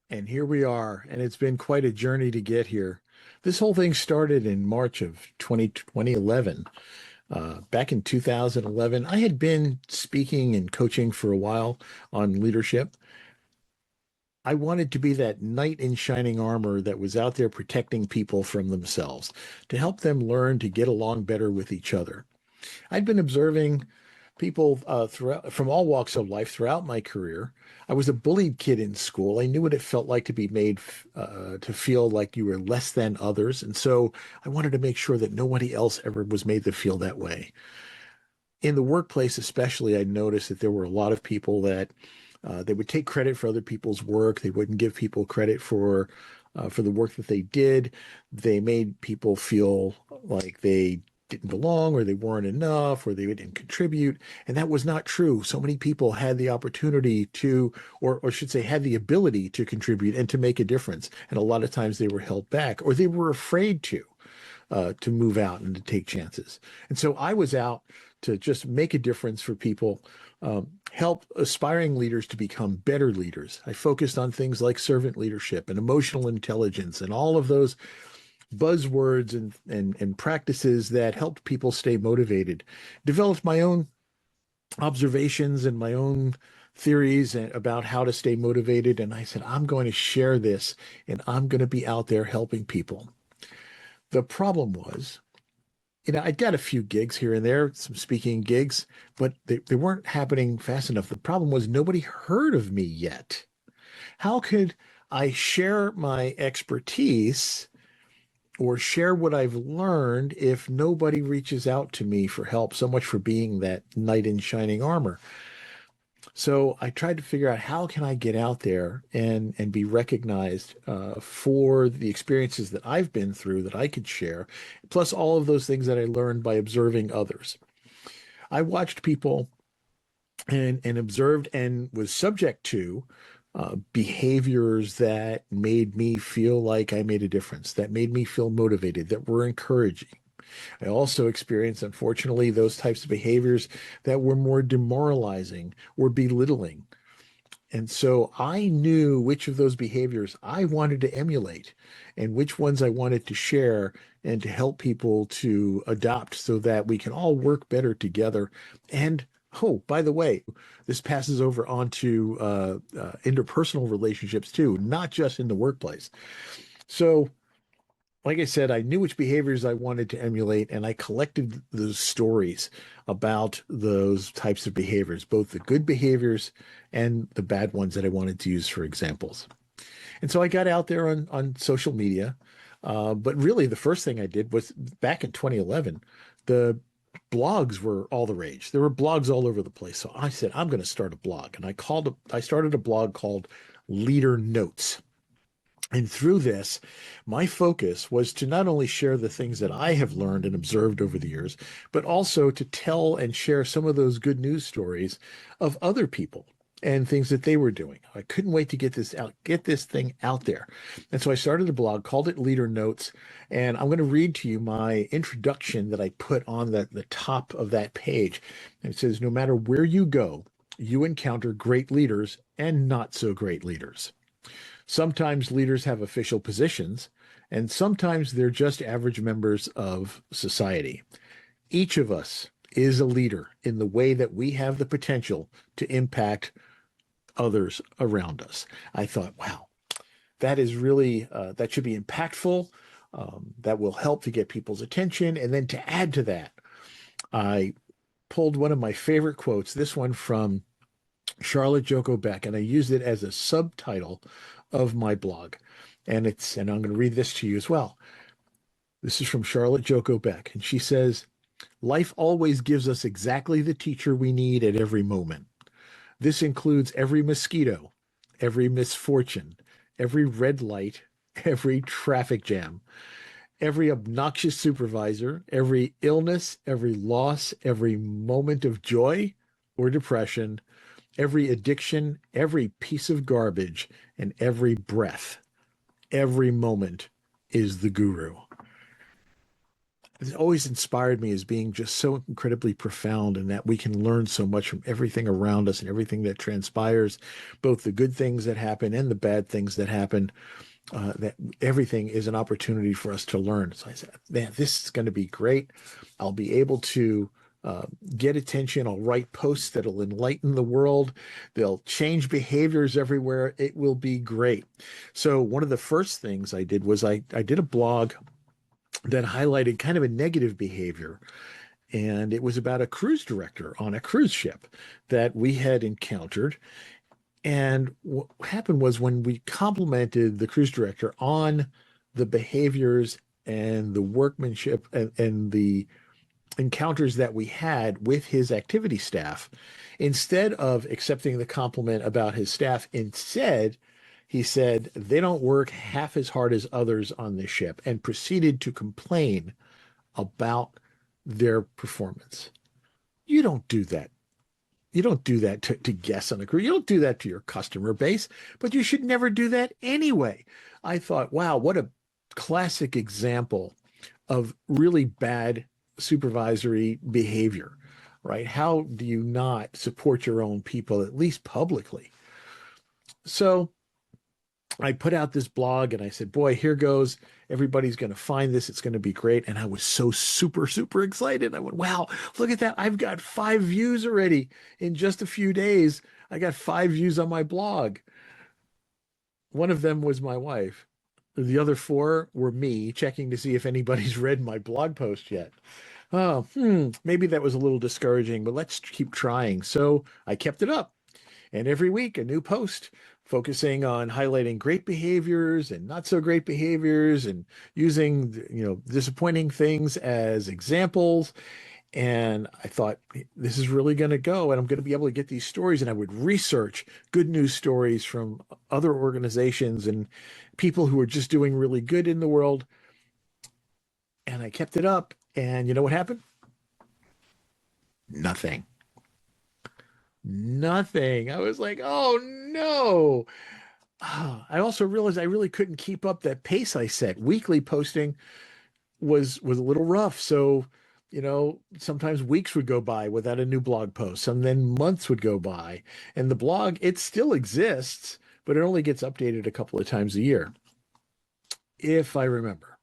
And here we are, and it's been quite a journey to get here. This whole thing started in March of 2011. Back in 2011, I had been speaking and coaching for a while on leadership. I wanted to be that knight in shining armor that was out there protecting people from themselves, to help them learn to get along better with each other. I'd been observing people throughout from all walks of life throughout my career. I was a bullied kid in school. I knew what it felt like to be made to feel like you were less than others, and so I wanted to make sure that nobody else ever was made to feel that way. In the workplace, especially, I noticed that there were a lot of people that they would take credit for other people's work. They wouldn't give people credit for the work that they did. They made people feel like they didn't belong or they weren't enough or they didn't contribute. And that was not true. So many people had the opportunity to, or should say, had the ability to contribute and to make a difference. And a lot of times they were held back or they were afraid to move out and to take chances. And so I was out to just make a difference for people, help aspiring leaders to become better leaders. I focused on things like servant leadership and emotional intelligence and all of those buzzwords and practices that helped people stay motivated. Developed my own observations and my own theories about how to stay motivated. And I said, I'm going to share this and I'm going to be out there helping people. The problem was, I got a few gigs here and there, some speaking gigs, but they weren't happening fast enough. The problem was nobody heard of me yet. How could I share my expertise or share what I've learned if nobody reaches out to me for help? So much for being that knight in shining armor. So I tried to figure out how can I get out there and be recognized for the experiences that I've been through that I could share, plus all of those things that I learned by observing others. I watched people and observed and was subject to behaviors that made me feel like I made a difference, that made me feel motivated, that were encouraging. I also experienced, unfortunately, those types of behaviors that were more demoralizing or belittling. And so I knew which of those behaviors I wanted to emulate and which ones I wanted to share and to help people to adopt so that we can all work better together. And oh, by the way, this passes over onto interpersonal relationships too, not just in the workplace. So like I said, I knew which behaviors I wanted to emulate, and I collected those stories about those types of behaviors, both the good behaviors and the bad ones that I wanted to use for examples. And so I got out there on social media. But really, the first thing I did was back in 2011, the blogs were all the rage. There were blogs all over the place. So I said, I'm going to start a blog. And I started a blog called Leader Notes. And through this, my focus was to not only share the things that I have learned and observed over the years, but also to tell and share some of those good news stories of other people and things that they were doing. I couldn't wait to get this thing out there. And so I started a blog, called it Leader Notes, and I'm going to read to you my introduction that I put on the top of that page. And it says, no matter where you go, you encounter great leaders and not so great leaders. Sometimes leaders have official positions, and sometimes they're just average members of society. Each of us is a leader in the way that we have the potential to impact others around us. I thought, wow, that is really, that should be impactful. That will help to get people's attention. And then to add to that, I pulled one of my favorite quotes, this one from Charlotte Joko Beck, and I used it as a subtitle of my blog. And I'm going to read this to you as well. This is from Charlotte Joko Beck, and she says, life always gives us exactly the teacher we need at every moment. This includes every mosquito, every misfortune, every red light, every traffic jam, every obnoxious supervisor, every illness, every loss, every moment of joy or depression, every addiction, every piece of garbage, and every breath, every moment is the guru. has always inspired me as being just so incredibly profound, and that we can learn so much from everything around us and everything that transpires, both the good things that happen and the bad things that happen. That everything is an opportunity for us to learn. So I said, man, this is going to be great. I'll be able to uh, get attention. I'll write posts that'll enlighten the world. They'll change behaviors everywhere. It will be great. So one of the first things I did was I did a blog that highlighted kind of a negative behavior. And it was about a cruise director on a cruise ship that we had encountered. And what happened was, when we complimented the cruise director on the behaviors and the workmanship and the encounters that we had with his activity staff, instead of accepting the compliment about his staff, instead, he said they don't work half as hard as others on this ship, and proceeded to complain about their performance. You don't do that. You don't do that to guests on the cruise. You don't do that to your customer base, but you should never do that anyway. I thought, wow, what a classic example of really bad supervisory behavior, right? How do you not support your own people, at least publicly? So I put out this blog and I said, boy, here goes. Everybody's going to find this. It's going to be great. And I was so super, super excited. I went, wow, look at that. I've got 5 views already in just a few days. I got 5 views on my blog. One of them was my wife. The other four were me checking to see if anybody's read my blog post yet. Oh, maybe that was a little discouraging, but let's keep trying. So I kept it up. And every week, a new post focusing on highlighting great behaviors and not so great behaviors, and using, disappointing things as examples. And I thought, this is really going to go, and I'm going to be able to get these stories. And I would research good news stories from other organizations and people who are just doing really good in the world. And I kept it up. And you know what happened? Nothing. Nothing. I was like, oh no. I also realized I really couldn't keep up that pace I set. Weekly posting was a little rough. So, sometimes weeks would go by without a new blog post, and then months would go by. And the blog, it still exists, but it only gets updated a couple of times a year, if I remember.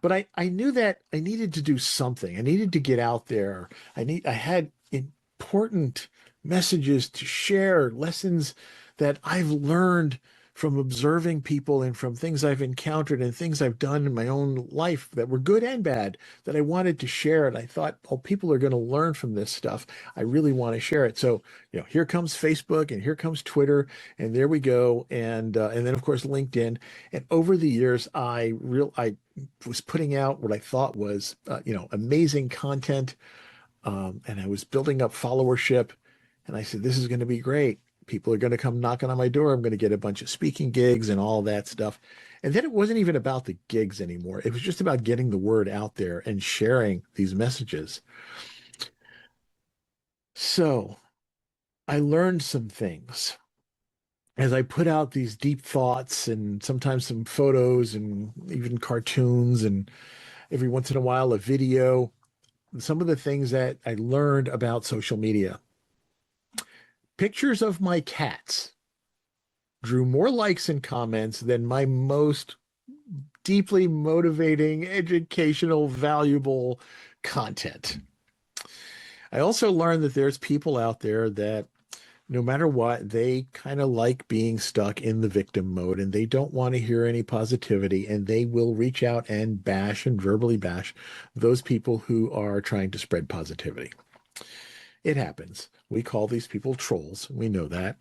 But I knew that I needed to do something. I needed to get out there. I had important messages to share, lessons that I've learned from observing people and from things I've encountered and things I've done in my own life that were good and bad, that I wanted to share. And I thought, oh, people are going to learn from this stuff. I really want to share it. So, here comes Facebook, and here comes Twitter, and there we go. And then of course LinkedIn. And over the years, I was putting out what I thought was, amazing content, and I was building up followership. And I said, this is going to be great. People are going to come knocking on my door. I'm going to get a bunch of speaking gigs and all that stuff. And then it wasn't even about the gigs anymore. It was just about getting the word out there and sharing these messages. So I learned some things as I put out these deep thoughts, and sometimes some photos and even cartoons, and every once in a while a video. Some of the things that I learned about social media. Pictures of my cats drew more likes and comments than my most deeply motivating, educational, valuable content. I also learned that there's people out there that, no matter what, they kind of like being stuck in the victim mode, and they don't want to hear any positivity, and they will reach out and bash and verbally bash those people who are trying to spread positivity. It happens. We call these people trolls. We know that.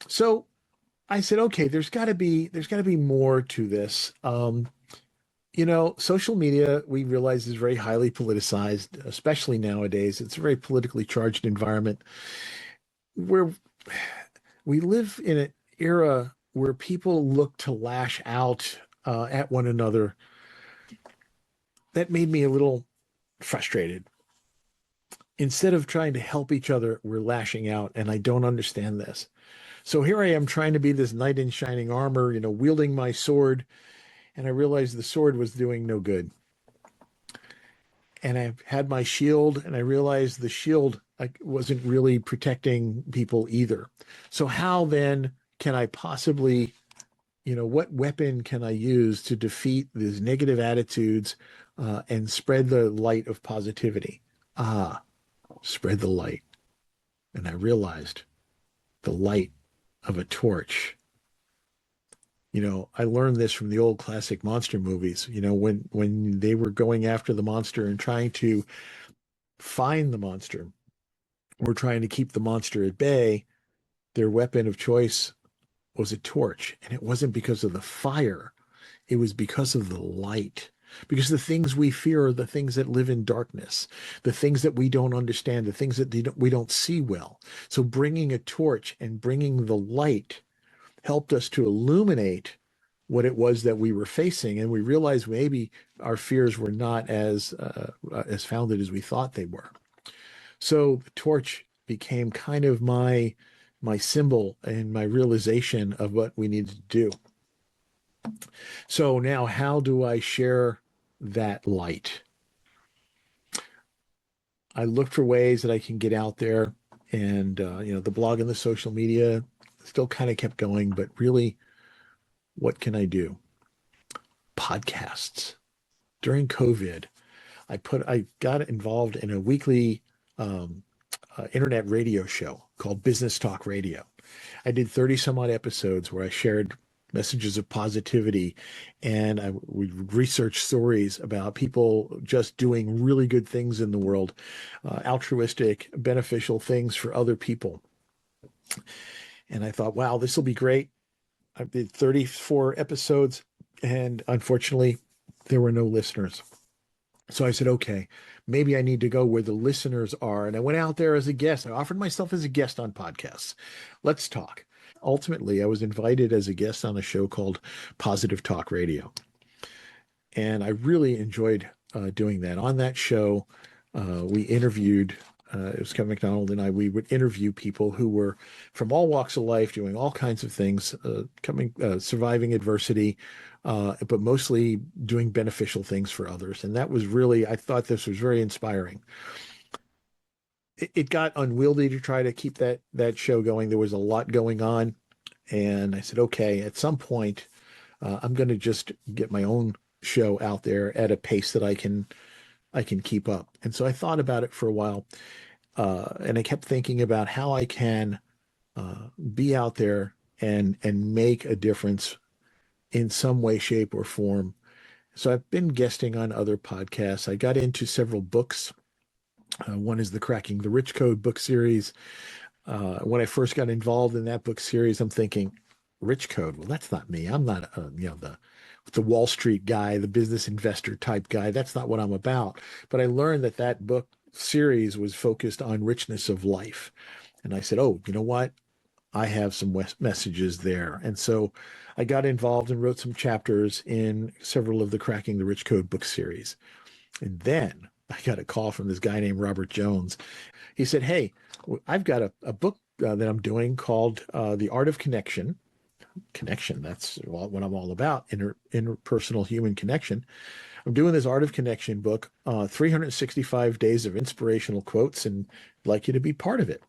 So I said, okay, there's got to be more to this. Social media, we realize, is very highly politicized, especially nowadays. It's a very politically charged environment where we live in an era where people look to lash out at one another. That made me a little frustrated. Instead of trying to help each other, we're lashing out, and I don't understand this. So here I am trying to be this knight in shining armor, wielding my sword, and I realized the sword was doing no good. and I had my shield, and I realized the shield wasn't really protecting people either. So how then can I possibly, what weapon can I use to defeat these negative attitudes and spread the light of positivity? Ah, spread the light. And I realized the light of a torch. I learned this from the old classic monster movies. When they were going after the monster and trying to find the monster or trying to keep the monster at bay, their weapon of choice was a torch. And it wasn't because of the fire, it was because of the light. Because the things we fear are the things that live in darkness, the things that we don't understand, the things that we don't see well. So bringing a torch and bringing the light helped us to illuminate what it was that we were facing, and we realized maybe our fears were not as founded as we thought they were. So the torch became kind of my symbol and my realization of what we needed to do. So now, how do I share that light? I look for ways that I can get out there, and the blog and the social media still kind of kept going, but really, what can I do? Podcasts. During COVID, I got involved in a weekly internet radio show called Business Talk Radio. I did 30 some odd episodes where I shared messages of positivity, and I would research stories about people just doing really good things in the world, altruistic, beneficial things for other people. And I thought, wow, this will be great. I did 34 episodes, and unfortunately, there were no listeners. So I said, okay, maybe I need to go where the listeners are. And I went out there as a guest. I offered myself as a guest on podcasts. Let's talk. Ultimately, I was invited as a guest on a show called Positive Talk Radio. And I really enjoyed doing that. On that show, we interviewed, it was Kevin McDonald and we would interview people who were from all walks of life, doing all kinds of things, surviving adversity, but mostly doing beneficial things for others. And that was really, I thought this was very inspiring. It got unwieldy to try to keep that show going. There was a lot going on. And I said, okay, at some point, I'm going to just get my own show out there at a pace that I can keep up. And so I thought about it for a while, and I kept thinking about how I can be out there and make a difference in some way, shape, or form. So I've been guesting on other podcasts. I got into several books. One is the Cracking the Rich Code book series. When I first got involved in that book series, I'm thinking, Rich Code. Well, that's not me. I'm not, the Wall Street guy, the business investor type guy. That's not what I'm about. But I learned that book series was focused on richness of life, and I said, oh, you know what? I have some messages there. And so I got involved and wrote some chapters in several of the Cracking the Rich Code book series. And then I got a call from this guy named Robert Jones. He said, hey, I've got a book that I'm doing called The Art of Connection. Connection, that's what I'm all about, interpersonal human connection. I'm doing this Art of Connection book, 365 days of inspirational quotes, and I'd like you to be part of it.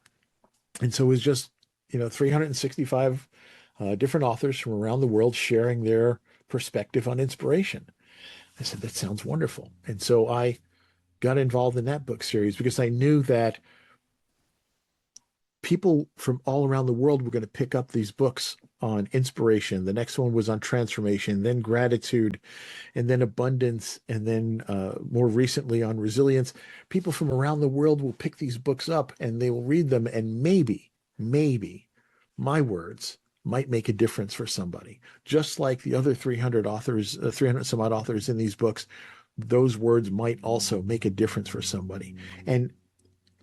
And so it was just 365 different authors from around the world sharing their perspective on inspiration. I said, that sounds wonderful. And so I got involved in that book series because I knew that people from all around the world were going to pick up these books on inspiration. The next one was on transformation, then gratitude, and then abundance, and then more recently on resilience. People from around the world will pick these books up and they will read them, and maybe my words might make a difference for somebody. Just like the other 300 authors, 300 some odd authors in these books, those words might also make a difference for somebody. And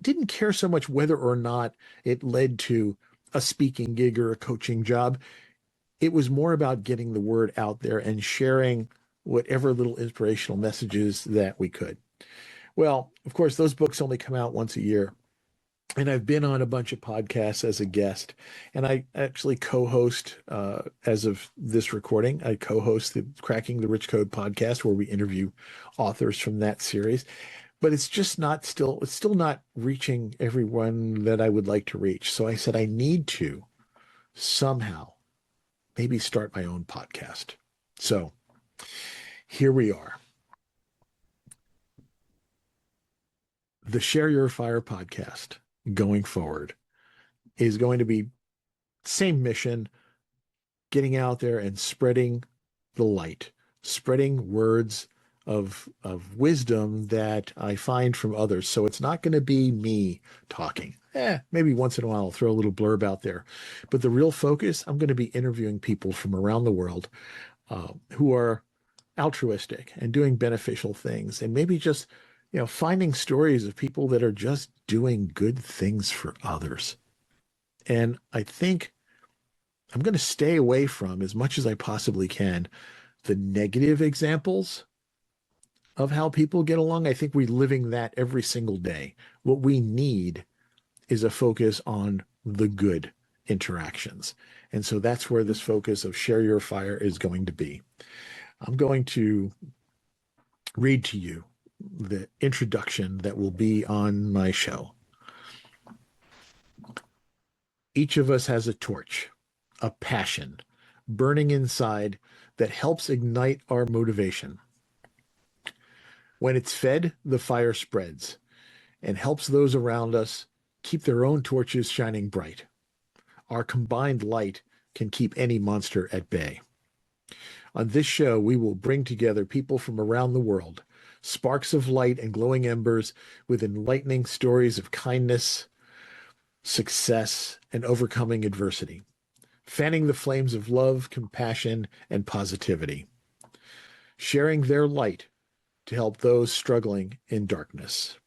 didn't care so much whether or not it led to a speaking gig or a coaching job. It was more about getting the word out there and sharing whatever little inspirational messages that we could. Well, of course, those books only come out once a year. And I've been on a bunch of podcasts as a guest. And I actually co-host, as of this recording, I co-host the Cracking the Rich Code podcast, where we interview authors from that series. but it's still not reaching everyone that I would like to reach. So I said, I need to somehow maybe start my own podcast. So here we are. The Share Your Fire podcast going forward is going to be same mission, getting out there and spreading the light, spreading words of wisdom that I find from others. So it's not going to be me talking. Maybe once in a while I'll throw a little blurb out there. But the real focus, I'm going to be interviewing people from around the world who are altruistic and doing beneficial things, and maybe just finding stories of people that are just doing good things for others. And I think I'm going to stay away from, as much as I possibly can, the negative examples of how people get along. I think we're living that every single day. What we need is a focus on the good interactions. And so that's where this focus of Share Your Fire is going to be. I'm going to read to you the introduction that will be on my show. Each of us has a torch, a passion burning inside that helps ignite our motivation. When it's fed, the fire spreads and helps those around us keep their own torches shining bright. Our combined light can keep any monster at bay. On this show, we will bring together people from around the world, sparks of light and glowing embers with enlightening stories of kindness, success, and overcoming adversity, fanning the flames of love, compassion, and positivity, sharing their light to help those struggling in darkness.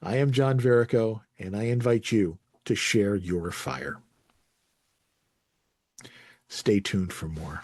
I am John Verico, and I invite you to share your fire. Stay tuned for more.